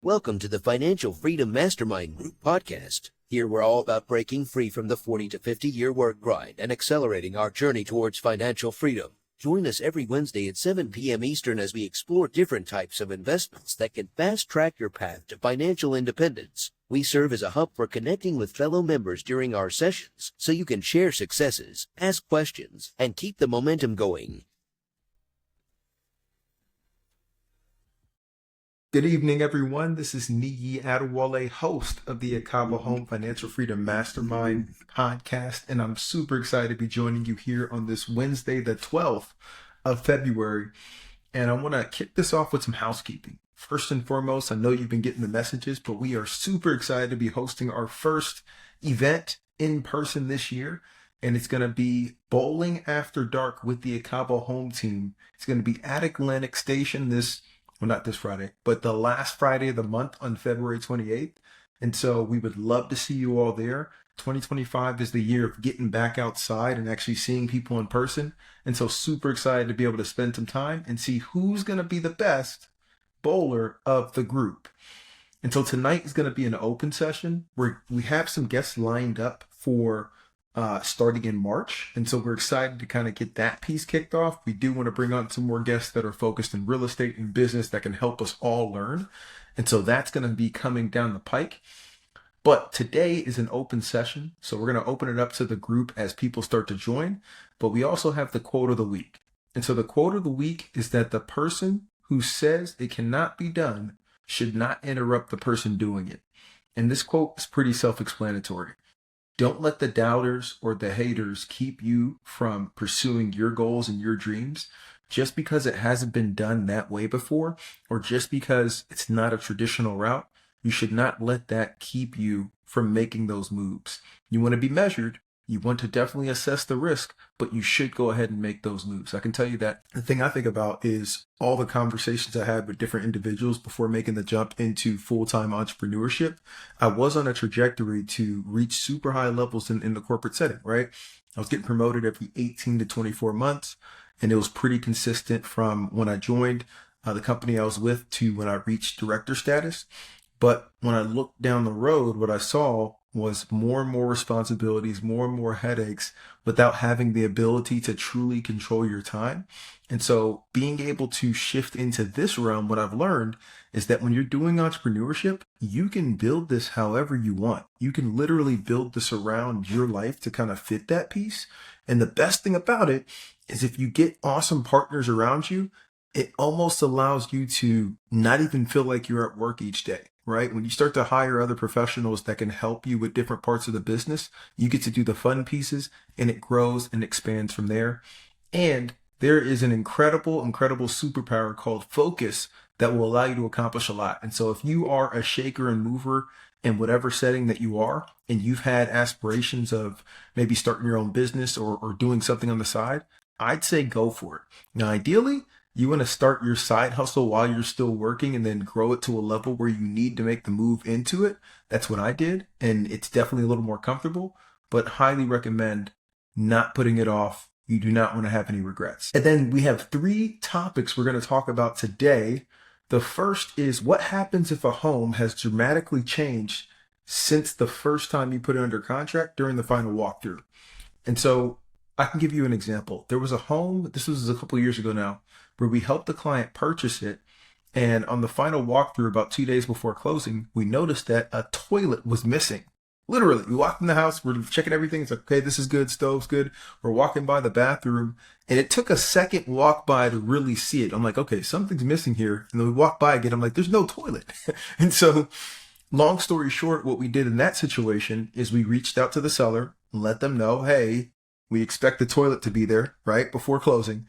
Welcome to the Financial Freedom Mastermind Group podcast. Here we're all about breaking free from the 40 to 50-year work grind and accelerating our journey towards financial freedom. Join us every Wednesday at 7 p.m. Eastern as we explore different types of investments that can fast-track your path to financial independence. We serve as a hub for connecting with fellow members during our sessions so you can share successes, ask questions, and keep the momentum going. Good evening, everyone. This is Niyi Adewole, host of the Ekabo Home Financial Freedom Mastermind podcast, and I'm super excited to be joining you here on this Wednesday, the 12th of February. And I want to kick this off with some housekeeping. First and foremost, I know you've been getting the messages, but we are super excited to be hosting our first event in person this year. And it's going to be bowling after dark with the Ekabo Home team. It's going to be at Atlantic Station not this Friday, but the last Friday of the month on February 28th. And so we would love to see you all there. 2025 is the year of getting back outside and actually seeing people in person. And so super excited to be able to spend some time and see who's going to be the best bowler of the group. And so tonight is going to be an open session where we have some guests lined up for starting in March. And so we're excited to kind of get that piece kicked off. We do want to bring on some more guests that are focused in real estate and business that can help us all learn. And so that's going to be coming down the pike. But today is an open session. So we're going to open it up to the group as people start to join. But we also have the quote of the week. And so the quote of the week is that the person who says it cannot be done should not interrupt the person doing it. And this quote is pretty self-explanatory. Don't let the doubters or the haters keep you from pursuing your goals and your dreams just because it hasn't been done that way before, or just because it's not a traditional route. You should not let that keep you from making those moves. You want to be measured. You want to definitely assess the risk, but you should go ahead and make those moves. I can tell you that the thing I think about is all the conversations I had with different individuals before making the jump into full-time entrepreneurship. I was on a trajectory to reach super high levels in the corporate setting, right? I was getting promoted every 18 to 24 months, and it was pretty consistent from when I joined the company I was with to when I reached director status. But when I looked down the road, what I saw was more and more responsibilities, more and more headaches without having the ability to truly control your time. And so being able to shift into this realm, what I've learned is that when you're doing entrepreneurship, you can build this however you want. You can literally build this around your life to kind of fit that piece. And the best thing about it is if you get awesome partners around you, it almost allows you to not even feel like you're at work each day. Right? When you start to hire other professionals that can help you with different parts of the business, you get to do the fun pieces and it grows and expands from there. And there is an incredible superpower called focus that will allow you to accomplish a lot. And so if you are a shaker and mover in whatever setting that you are, and you've had aspirations of maybe starting your own business or doing something on the side, I'd say go for it. Now, ideally, you want to start your side hustle while you're still working and then grow it to a level where you need to make the move into it. That's what I did. And it's definitely a little more comfortable, but highly recommend not putting it off. You do not want to have any regrets. And then we have 3 topics we're going to talk about today. The first is what happens if a home has dramatically changed since the first time you put it under contract during the final walkthrough. And so I can give you an example. There was a home, this was a couple of years ago now, where we helped the client purchase it. And on the final walkthrough about 2 days before closing, we noticed that a toilet was missing. Literally, we walked in the house, we're checking everything. It's like, okay, this is good, stove's good. We're walking by the bathroom, and it took a second walk by to really see it. I'm like, okay, something's missing here. And then we walk by again, I'm like, there's no toilet. And so long story short, what we did in that situation is we reached out to the seller and let them know, hey, we expect the toilet to be there, right, before closing.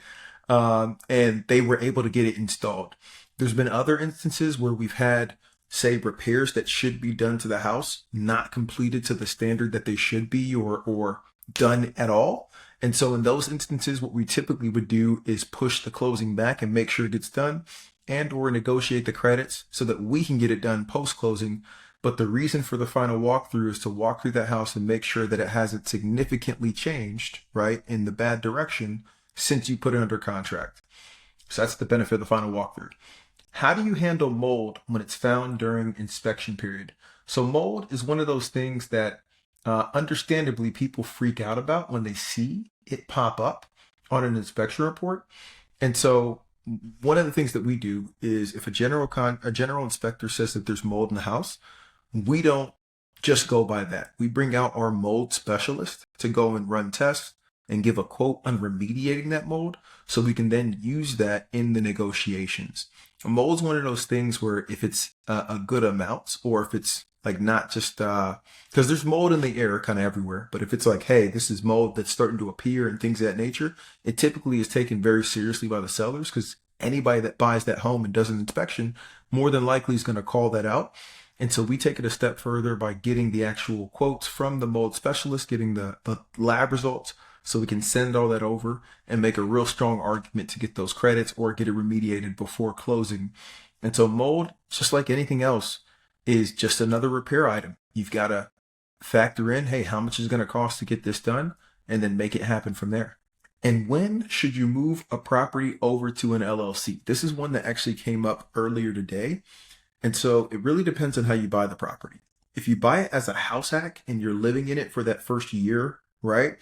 And they were able to get it installed. There's been other instances where we've had, say, repairs that should be done to the house, not completed to the standard that they should be or done at all. And so in those instances, what we typically would do is push the closing back and make sure it gets done and or negotiate the credits so that we can get it done post-closing. But the reason for the final walkthrough is to walk through that house and make sure that it hasn't significantly changed, right, in the bad direction since you put it under contract. So that's the benefit of the final walkthrough. How do you handle mold when it's found during inspection period? So mold is one of those things that understandably people freak out about when they see it pop up on an inspection report. And so one of the things that we do is if a general inspector says that there's mold in the house, we don't just go by that. We bring out our mold specialist to go and run tests and give a quote on remediating that mold so we can then use that in the negotiations. Mold is one of those things where if it's a good amount or if it's like not just because there's mold in the air kind of everywhere, but if it's like, hey, this is mold that's starting to appear and things of that nature, it typically is taken very seriously by the sellers because anybody that buys that home and does an inspection more than likely is going to call that out. And so we take it a step further by getting the actual quotes from the mold specialist, getting the lab results so we can send all that over and make a real strong argument to get those credits or get it remediated before closing. And so mold, just like anything else, is just another repair item. You've got to factor in, hey, how much is it going to cost to get this done? And then make it happen from there. And when should you move a property over to an LLC? This is one that actually came up earlier today. And so it really depends on how you buy the property. If you buy it as a house hack and you're living in it for that first year, right?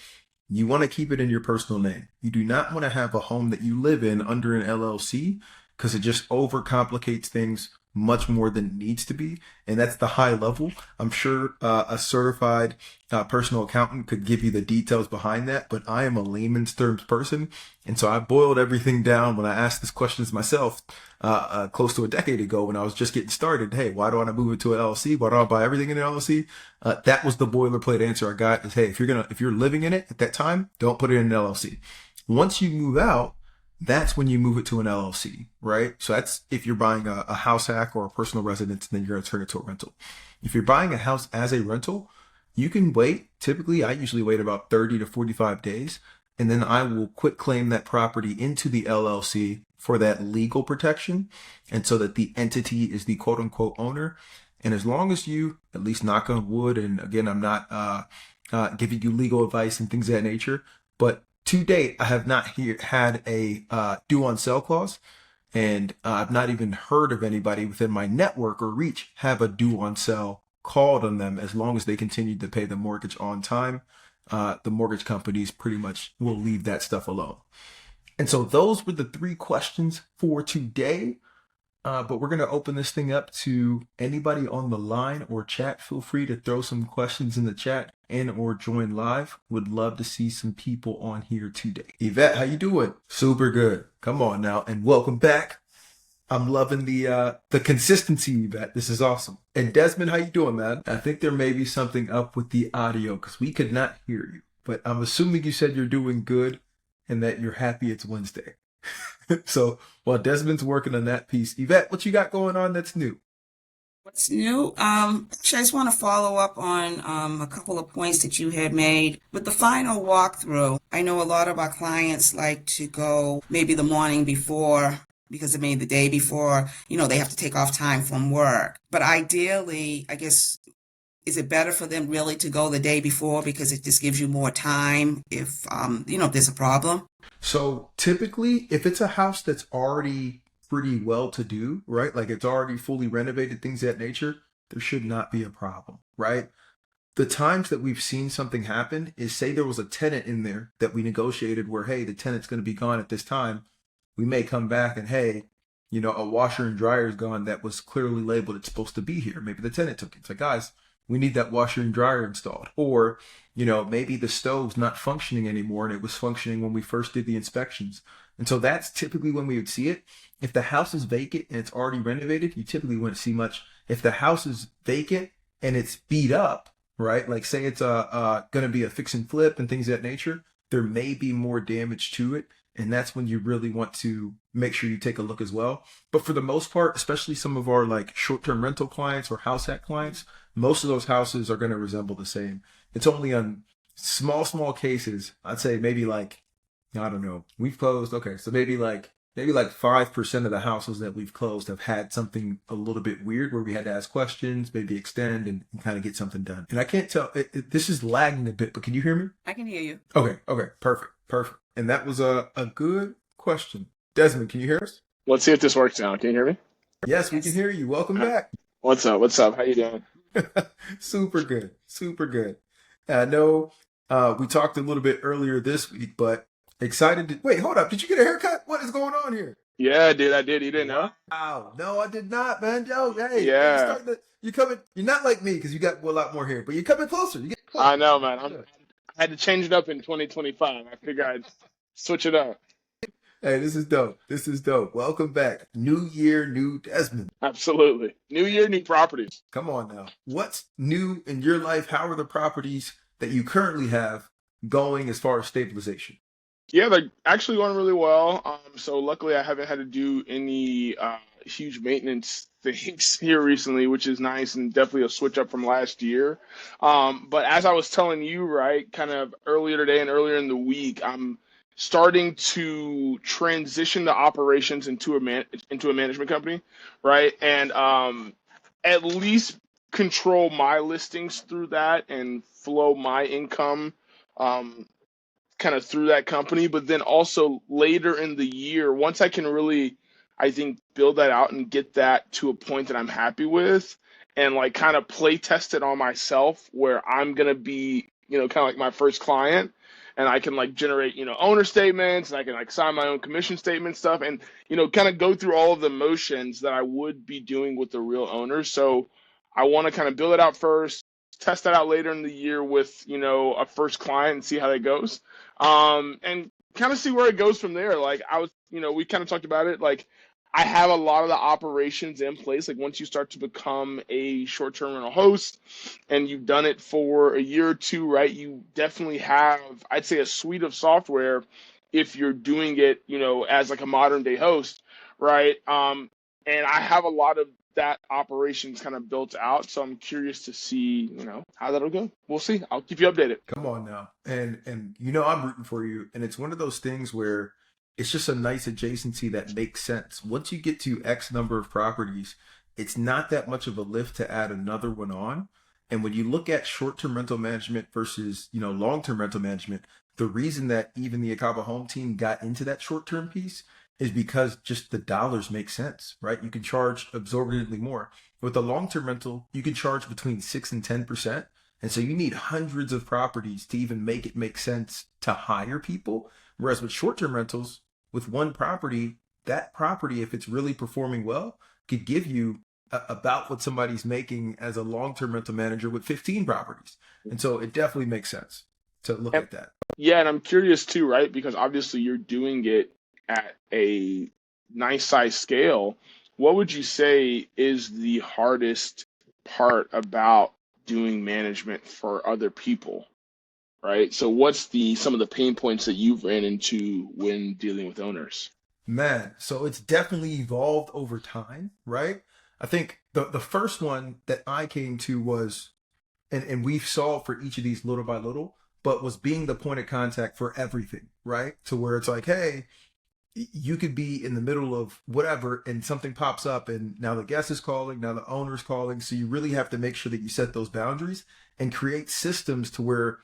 You want to keep it in your personal name. You do not want to have a home that you live in under an LLC because it just overcomplicates things much more than it needs to be. And that's the high level. I'm sure a certified personal accountant could give you the details behind that, but I am a layman's terms person. And so I boiled everything down when I asked this questions myself close to a decade ago when I was just getting started. Hey, why do I want to move it to an LLC? Why do I buy everything in an LLC? That was the boilerplate answer I got is, hey, if you're living in it at that time, don't put it in an LLC. Once you move out, that's when you move it to an LLC, right? So that's if you're buying a house hack or a personal residence, and then you're going to turn it to a rental. If you're buying a house as a rental, you can wait. Typically, I usually wait about 30 to 45 days, and then I will quit claim that property into the LLC for that legal protection. And so that the entity is the quote unquote owner. And as long as you, at least knock on wood, and again, I'm not giving you legal advice and things of that nature, but to date, I have not had a due on sale clause, and I've not even heard of anybody within my network or reach have a due on sale called on them as long as they continue to pay the mortgage on time. The mortgage companies pretty much will leave that stuff alone. And so those were the 3 questions for today. But we're going to open this thing up to anybody on the line or chat. Feel free to throw some questions in the chat and or join live. Would love to see some people on here today. Yvette, how you doing? Super good. Come on now and welcome back. I'm loving the consistency, Yvette. This is awesome. And Desmond, how you doing, man? I think there may be something up with the audio because we could not hear you. But I'm assuming you said you're doing good and that you're happy it's Wednesday. So while Desmond's working on that piece, Yvette, what you got going on that's new? What's new? Actually, I just want to follow up on a couple of points that you had made. With the final walkthrough, I know a lot of our clients like to go maybe the morning before because maybe the day before, they have to take off time from work. But ideally, I guess, is it better for them really to go the day before because it just gives you more time if, if there's a problem? So typically, if it's a house that's already pretty well to do, right? Like it's already fully renovated, things of that nature, there should not be a problem, right? The times that we've seen something happen is say there was a tenant in there that we negotiated where, hey, the tenant's going to be gone at this time. We may come back and, hey, a washer and dryer is gone that was clearly labeled it's supposed to be here. Maybe the tenant took it. It's like, guys, we need that washer and dryer installed. Or, maybe the stove's not functioning anymore and it was functioning when we first did the inspections. And so that's typically when we would see it. If the house is vacant and it's already renovated, you typically wouldn't see much. If the house is vacant and it's beat up, right? Like say it's going to be a fix and flip and things of that nature, there may be more damage to it. And that's when you really want to make sure you take a look as well. But for the most part, especially some of our like short-term rental clients or house hack clients, most of those houses are going to resemble the same. It's only on small cases. I'd say maybe like, I don't know, we've closed. Okay. So maybe like 5% of the houses that we've closed have had something a little bit weird where we had to ask questions, maybe extend and kind of get something done. And I can't tell, this is lagging a bit, but can you hear me? I can hear you. Okay. Perfect. And that was a good question. Desmond, can you hear us? Let's see if this works now. Can you hear me? Yes, we can hear you. Welcome back. What's up? What's up? How you doing? Super good. Super good. I know we talked a little bit earlier this week, but excited to wait, hold up. Did you get a haircut? What is going on here? Yeah, dude, I did. You didn't know? Wow. No, I did not, man. Yo, hey, you Yeah, starting to you coming you're not like me because you got a lot more hair, but you're coming closer. You get closer. I know, man. Yeah. I had to change it up in 2025. I figured I'd switch it up. Hey, this is dope. This is dope. Welcome back. New year, new Desmond. Absolutely. New year, new properties. Come on now. What's new in your life? How are the properties that you currently have going as far as stabilization? Yeah, they're actually going really well. So luckily I haven't had to do any huge maintenance things here recently, which is nice and definitely a switch up from last year. But as I was telling you, right, kind of earlier today and earlier in the week, I'm starting to transition the operations into a management company, right? And at least control my listings through that and flow my income. Um, Kind of through that company, but then also later in the year, once I can really, I think, build that out and get that to a point that I'm happy with and like kind of play test it on myself where I'm going to be, kind of like my first client and I can like generate, owner statements and I can like sign my own commission statement stuff and, kind of go through all of the motions that I would be doing with the real owners. So I want to kind of build it out first, test that out later in the year with, a first client and see how that goes and kind of see where it goes from there. Like we kind of talked about it. Like I have a lot of the operations in place. Like once you start to become a short-term rental host and you've done it for a year or two, right? You definitely have, I'd say, a suite of software if you're doing it, as like a modern day host, right? And I have a lot of that operations kind of built out. So I'm curious to see, how that'll go. We'll see. I'll keep you updated. Come on now. And I'm rooting for you. And it's one of those things where it's just a nice adjacency that makes sense. Once you get to X number of properties, it's not that much of a lift to add another one on. And when you look at short-term rental management versus, long-term rental management, the reason that even the Ekabo Home team got into that short-term piece is because just the dollars make sense, right? You can charge absorbently more. With a long-term rental, you can charge between 6 and 10%. And so you need hundreds of properties to even make it make sense to hire people. Whereas with short-term rentals, with one property, that property, if it's really performing well, could give you about what somebody's making as a long-term rental manager with 15 properties. And so it definitely makes sense to look at that. Yeah, and I'm curious too, right? Because obviously you're doing it at a nice size scale. What would you say is the hardest part about doing management for other people, right? So what's some of the pain points that you've ran into when dealing with owners? Man, so it's definitely evolved over time, right? I think the first one that I came to was, and we've solved for each of these little by little, but was being the point of contact for everything, right? To where it's like, hey, you could be in the middle of whatever and something pops up and now the guest is calling, now the owner's calling. So you really have to make sure that you set those boundaries and create systems to where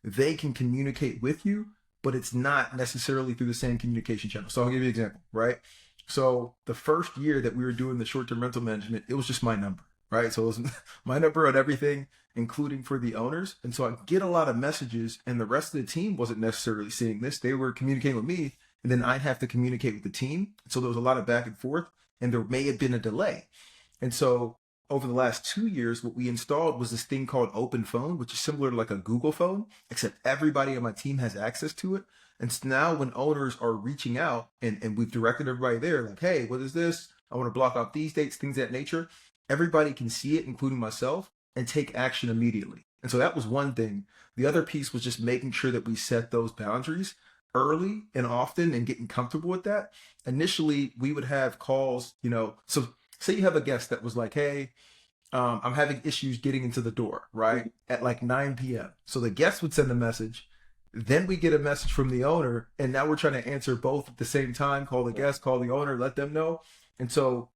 they can communicate with you, but it's not necessarily through the same communication channel. So I'll give you an example, right? So the first year that we were doing the short-term rental management, it was just my number, right? So it was my number on everything, including for the owners. And so I get a lot of messages and the rest of the team wasn't necessarily seeing this. They were communicating with me and then I'd have to communicate with the team. So there was a lot of back and forth and there may have been a delay. And so over the last 2 years, what we installed was this thing called Open Phone, which is similar to like a Google phone, except everybody on my team has access to it. And so now when owners are reaching out and we've directed everybody there, like, hey, what is this? I want to block off these dates, things of that nature. Everybody can see it, including myself, and take action immediately. And so that was one thing. The other piece was just making sure that we set those boundaries early and often and getting comfortable with that. Initially, we would have calls, so say you have a guest that was like, hey, I'm having issues getting into the door, right? At like 9 p.m. So the guest would send a message. Then we get a message from the owner. And now we're trying to answer both at the same time, call the guest, call the owner, let them know. And so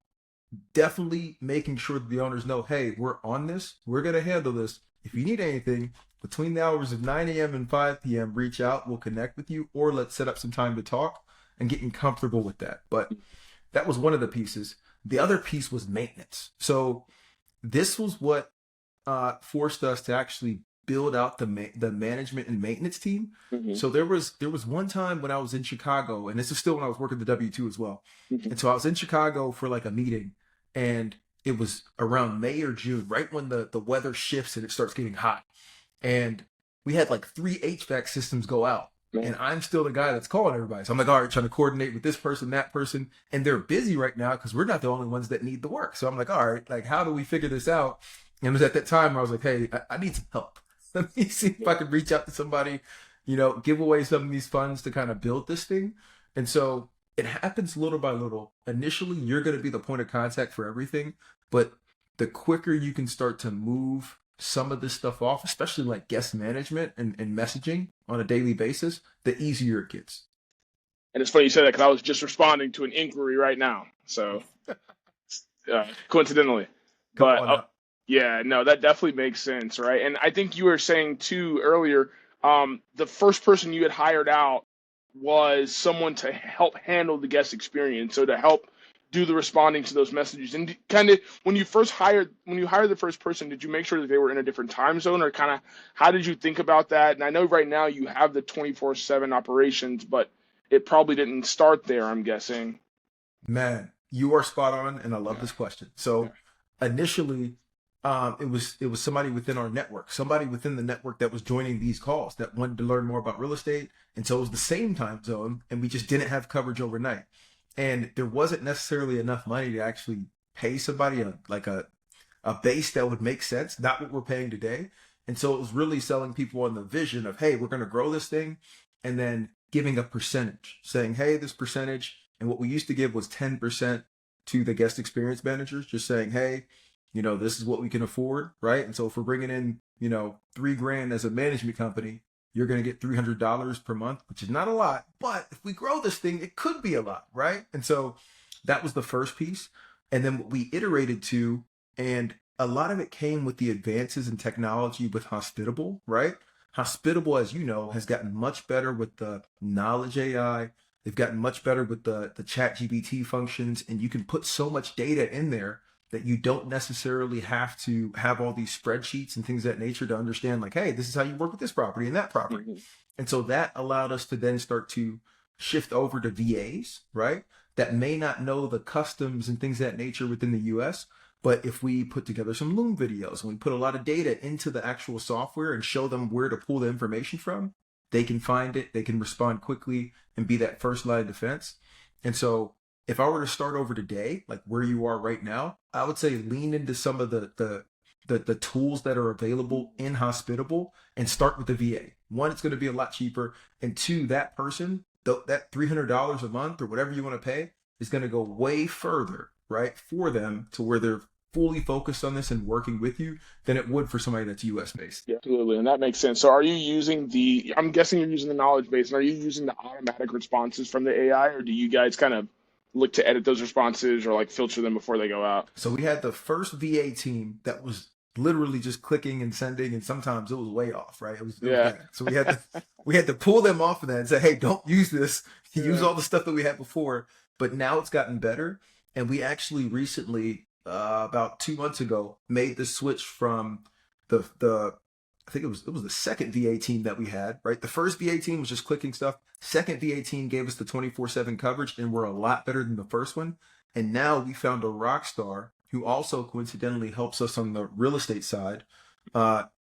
definitely making sure that the owners know, hey, we're on this. We're going to handle this. If you need anything between the hours of 9 a.m. and 5 p.m., reach out. We'll connect with you or let's set up some time to talk and getting comfortable with that. But that was one of the pieces. The other piece was maintenance. So this was what forced us to actually build out the management and maintenance team. Mm-hmm. So there was one time when I was in Chicago, and this is still when I was working the W-2 as well. Mm-hmm. And so I was in Chicago for like a meeting, and it was around May or June, right when the weather shifts and it starts getting hot. And we had like 3 HVAC systems go out. And I'm still the guy that's calling everybody. So I'm like, all right, trying to coordinate with this person, that person. And they're busy right now because we're not the only ones that need the work. So I'm like, all right, like, how do we figure this out? And it was at that time where I was like, hey, I need some help. Let me see if I can reach out to somebody, give away some of these funds to kind of build this thing. And so it happens little by little. Initially, you're going to be the point of contact for everything. But the quicker you can start to move some of this stuff off, especially like guest management and messaging on a daily basis, the easier it gets. And it's funny you said that because I was just responding to an inquiry right now. So coincidentally, but yeah, no, that definitely makes sense, right? And I think you were saying too earlier, the first person you had hired out was someone to help handle the guest experience, so to help do the responding to those messages. And kind of when you hired the first person, did you make sure that they were in a different time zone, or kind of how did you think about that? And I know right now you have the 24/7 operations, but it probably didn't start there, I'm guessing. Man, you are spot on, and I love this question. So initially, it was somebody within our network, somebody within the network that was joining these calls that wanted to learn more about real estate. And so it was the same time zone, and we just didn't have coverage overnight. And there wasn't necessarily enough money to actually pay somebody a base that would make sense, not what we're paying today. And so it was really selling people on the vision of, hey, we're going to grow this thing, and then giving a percentage, saying, hey, this percentage. And what we used to give was 10% to the guest experience managers, just saying, hey, this is what we can afford, right? And so if we're bringing in, $3,000 as a management company, you're going to get $300 per month, which is not a lot. But if we grow this thing, it could be a lot, right? And so that was the first piece. And then what we iterated to, and a lot of it came with the advances in technology with Hospitable, right? Hospitable, as you know, has gotten much better with the knowledge AI. They've gotten much better with the ChatGPT functions, and you can put so much data in there that you don't necessarily have to have all these spreadsheets and things of that nature to understand, like, hey, this is how you work with this property and that property. Mm-hmm. And so that allowed us to then start to shift over to VAs, right? That may not know the customs and things of that nature within the US, but if we put together some Loom videos and we put a lot of data into the actual software and show them where to pull the information from, they can find it, they can respond quickly and be that first line of defense. And so if I were to start over today, like where you are right now, I would say lean into some of the tools that are available in Hospitable and start with the VA. One, it's going to be a lot cheaper. And two, that person, that $300 a month or whatever you want to pay is going to go way further, right, for them to where they're fully focused on this and working with you than it would for somebody that's US based. Yeah, absolutely. And that makes sense. So are you using I'm guessing you're using the knowledge base, and are you using the automatic responses from the AI, or do you guys kind of look to edit those responses or like filter them before they go out? So we had the first VA team that was literally just clicking and sending, and sometimes it was way off, right? It was so we had to pull them off of that and say, hey, don't use this. Use all the stuff that we had before. But now it's gotten better. And we actually recently, about 2 months ago, made the switch from I think it was the second VA team that we had, right? The first VA team was just clicking stuff. Second VA team gave us the 24/7 coverage, and we're a lot better than the first one. And now we found a rock star who also coincidentally helps us on the real estate side.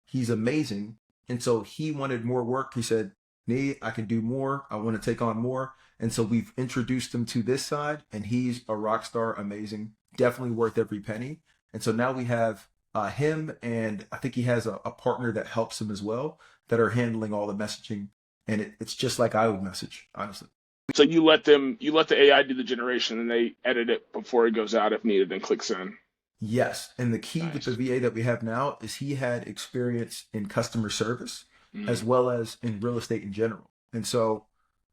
He's amazing. And so he wanted more work. He said, Niyi, I can do more. I want to take on more. And so we've introduced him to this side, and he's a rock star, amazing, definitely worth every penny. And so now we have him, and I think he has a partner that helps him as well, that are handling all the messaging. And it's just like I would message, honestly. So you let the AI do the generation, and they edit it before it goes out if needed and clicks in. Yes. And the key with the VA that we have now is he had experience in customer service as well as in real estate in general. And so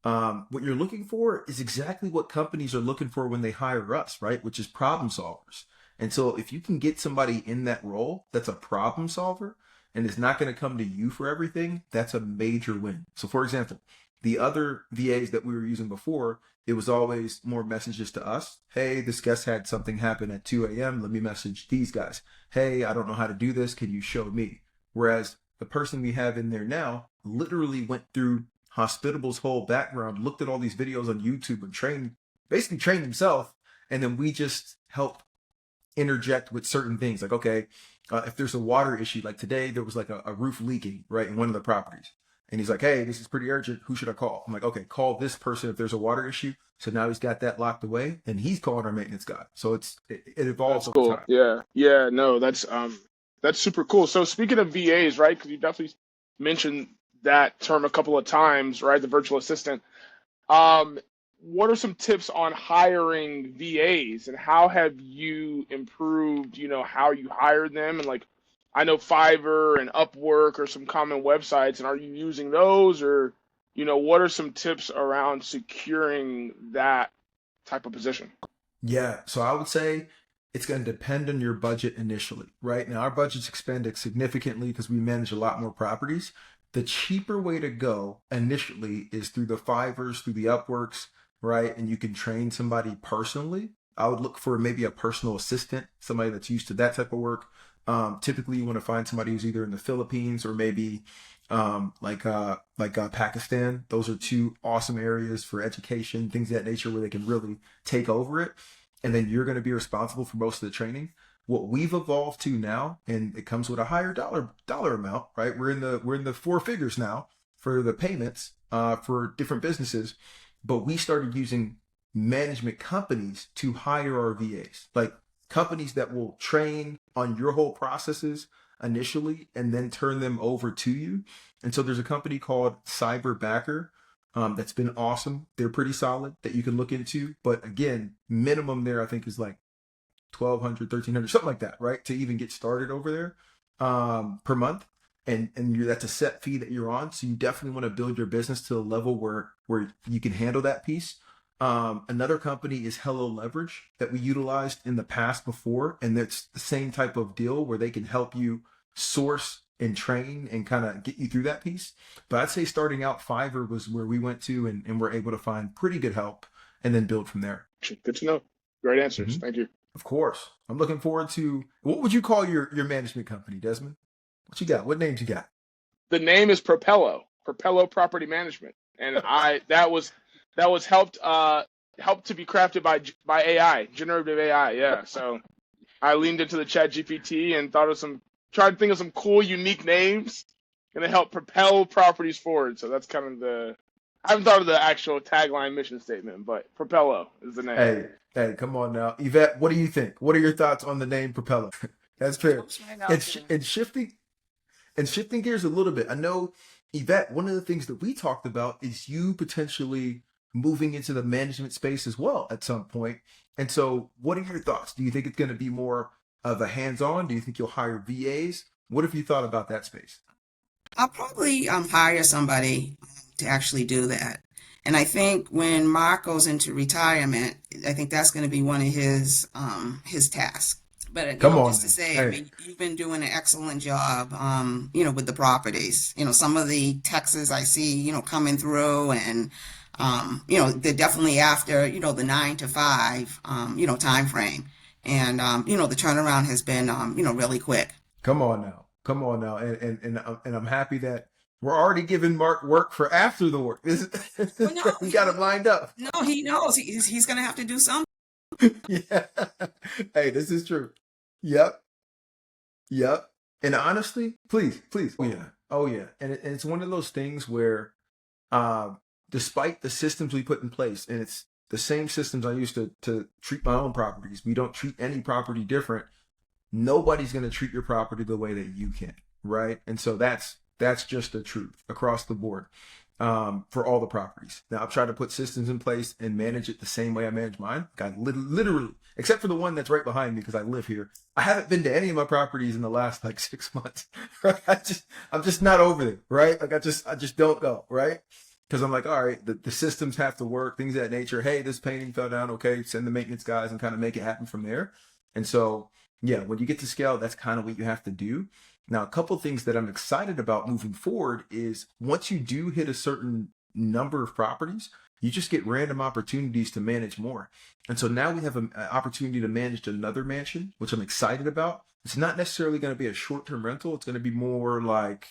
what you're looking for is exactly what companies are looking for when they hire us, right? Which is problem solvers. And so if you can get somebody in that role that's a problem solver and is not going to come to you for everything, that's a major win. So for example, The other VAs that we were using before, it was always more messages to us. Hey, this guest had something happen at 2 a.m. Let me message these guys. Hey, I don't know how to do this. Can you show me? Whereas the person we have in there now literally went through Hospitable's whole background, looked at all these videos on YouTube and basically trained himself. And then we just help interject with certain things. Like, okay, if there's a water issue, like today, there was like a roof leaking, right, in one of the properties. And he's like, hey, this is pretty urgent. Who should I call? I'm like, okay, call this person if there's a water issue. So now he's got that locked away and he's calling our maintenance guy. So it evolves That's over cool. time. Yeah. Yeah. No, that's super cool. So speaking of VAs, right? Because you definitely mentioned that term a couple of times, right? The virtual assistant. What are some tips on hiring VAs and how have you improved, how you hire them? And like, I know Fiverr and Upwork are some common websites, and are you using those, or, what are some tips around securing that type of position? Yeah. So I would say it's going to depend on your budget initially, right? Now our budget's expanded significantly because we manage a lot more properties. The cheaper way to go initially is through the Fivers, through the Upworks, right? And you can train somebody personally. I would look for maybe a personal assistant, somebody that's used to that type of work. Typically, you want to find somebody who's either in the Philippines or maybe Pakistan. Those are two awesome areas for education, things of that nature, where they can really take over it. And then you're going to be responsible for most of the training. What we've evolved to now, and it comes with a higher dollar amount, right? We're in the four figures now for the payments for different businesses, but we started using management companies to hire our VAs, like companies that will train on your whole processes initially and then turn them over to you. And so there's a company called Cyberbacker that's been awesome. They're pretty solid that you can look into. But again, minimum there, I think, is like 1,200, 1,300, something like that, right? To even get started over there per month. And that's a set fee that you're on. So you definitely want to build your business to a level where you can handle that piece. Another company is Hello Leverage that we utilized in the past before. And that's the same type of deal where they can help you source and train and kind of get you through that piece. But I'd say starting out, Fiverr was where we went to and we're able to find pretty good help and then build from there. Good to know. Great answers. Mhm. Thank you. Of course. I'm looking forward to, what would you call your management company, Desmond? What you got? What names you got? The name is Propello Property Management, and that was helped to be crafted by AI, generative AI. Yeah, so I leaned into the Chat GPT and tried to think of some cool, unique names, and to help propel properties forward. So that's kind of I haven't thought of the actual tagline mission statement, but Propello is the name. Hey, come on now. Yvette, what do you think? What are your thoughts on the name Propeller? That's fair. Jumps right out And, there. shifting gears a little bit. I know, Yvette, one of the things that we talked about is you potentially moving into the management space as well at some point. And so what are your thoughts? Do you think it's going to be more of a hands-on? Do you think you'll hire VAs? What have you thought about that space? I'll probably hire somebody to actually do that. And I think when Mark goes into retirement, I think that's going to be one of his tasks. But Come on. just to say, I Hey, mean, you've been doing an excellent job, with the properties. Some of the texts I see, coming through, and they're definitely after, the 9 to 5, time frame, and the turnaround has been, really quick. come on now. Come on now. And I'm happy that we're already giving Mark work for after the work. Well, no, We got him lined up. no, he knows he's going to have to do something. Yeah. Hey, this is true. Yep. Yep. And honestly, please. Oh yeah. Oh yeah. And it's one of those things where, despite the systems we put in place, and it's the same systems I use to treat my own properties, we don't treat any property different. Nobody's going to treat your property the way that you can, right? And so that's just the truth across the board, for all the properties. Now I've tried to put systems in place and manage it the same way I manage mine. I literally, except for the one that's right behind me because I live here, I haven't been to any of my properties in the last like 6 months. Right? I'm just not over there, right? Like I just don't go, right? Because I'm like, all right, the systems have to work, things of that nature. Hey, this painting fell down. Okay, send the maintenance guys and kind of make it happen from there. And so, yeah, when you get to scale, that's kind of what you have to do. Now, a couple of things that I'm excited about moving forward is once you do hit a certain number of properties, you just get random opportunities to manage more. And so now we have an opportunity to manage another mansion, which I'm excited about. It's not necessarily going to be a short-term rental. It's going to be more like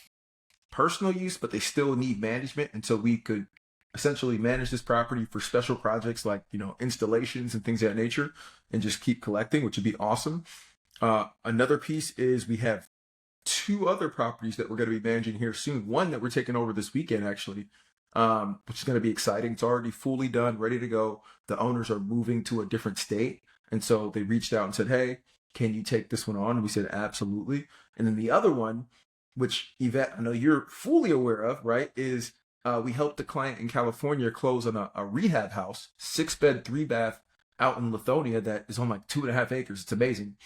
personal use, but they still need management. And so we could essentially manage this property for special projects like, installations and things of that nature, and just keep collecting, which would be awesome. Another piece is we have 2 other properties that we're going to be managing here soon. One that we're taking over this weekend, actually, which is going to be exciting. It's already fully done, ready to go. The owners are moving to a different state. And so they reached out and said, hey, can you take this one on? And we said, absolutely. And then the other one, which Yvette, I know you're fully aware of, right, is we helped the client in California close on a rehab house, 6-bed, 3-bath out in Lithonia that is on like 2.5 acres. It's amazing.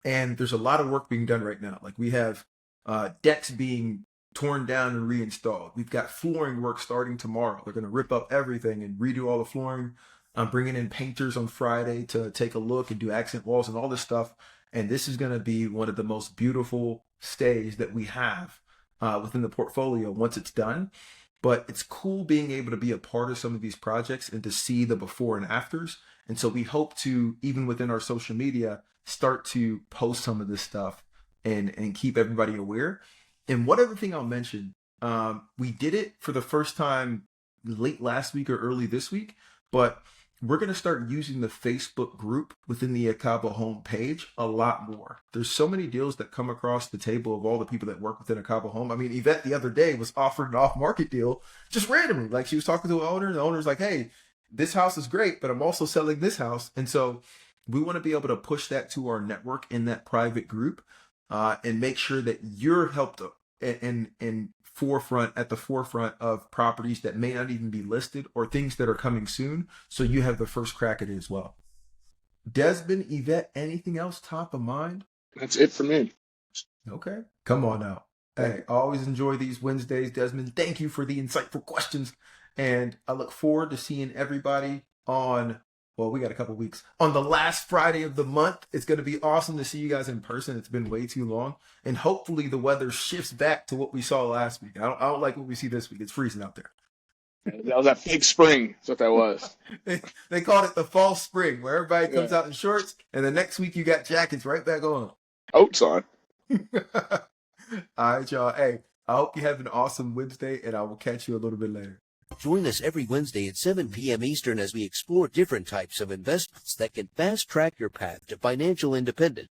And there's a lot of work being done right now. Like we have decks being torn down and reinstalled. We've got flooring work starting tomorrow. They're going to rip up everything and redo all the flooring. I'm bringing in painters on Friday to take a look and do accent walls and all this stuff. And this is going to be one of the most beautiful stays that we have within the portfolio once it's done. But it's cool being able to be a part of some of these projects and to see the before and afters. And so we hope to, even within our social media, start to post some of this stuff and keep everybody aware. And one other thing I'll mention, we did it for the first time late last week or early this week, but we're going to start using the Facebook group within the Ekabo Home page a lot more. There's so many deals that come across the table of all the people that work within Ekabo Home. I mean, Yvette the other day was offered an off-market deal just randomly. Like she was talking to an owner, and the owner's like, hey, this house is great, but I'm also selling this house. And so we want to be able to push that to our network in that private group and make sure that you're helped in at the forefront of properties that may not even be listed or things that are coming soon. So you have the first crack at it as well. Desmond, Yvette, anything else top of mind? That's it for me. Okay. Come on now. Hey, I always enjoy these Wednesdays, Desmond. Thank you for the insightful questions. And I look forward to seeing everybody on, well, we got a couple weeks, on the last Friday of the month. It's going to be awesome to see you guys in person. It's been way too long. And hopefully the weather shifts back to what we saw last week. I don't like what we see this week. It's freezing out there. That was that fake spring. That's what that was. They called it the fall spring, where everybody comes out in shorts, and the next week you got jackets right back on. Oats on. All right, y'all. Hey, I hope you have an awesome Wednesday, and I will catch you a little bit later. Join us every Wednesday at 7 p.m. Eastern as we explore different types of investments that can fast-track your path to financial independence.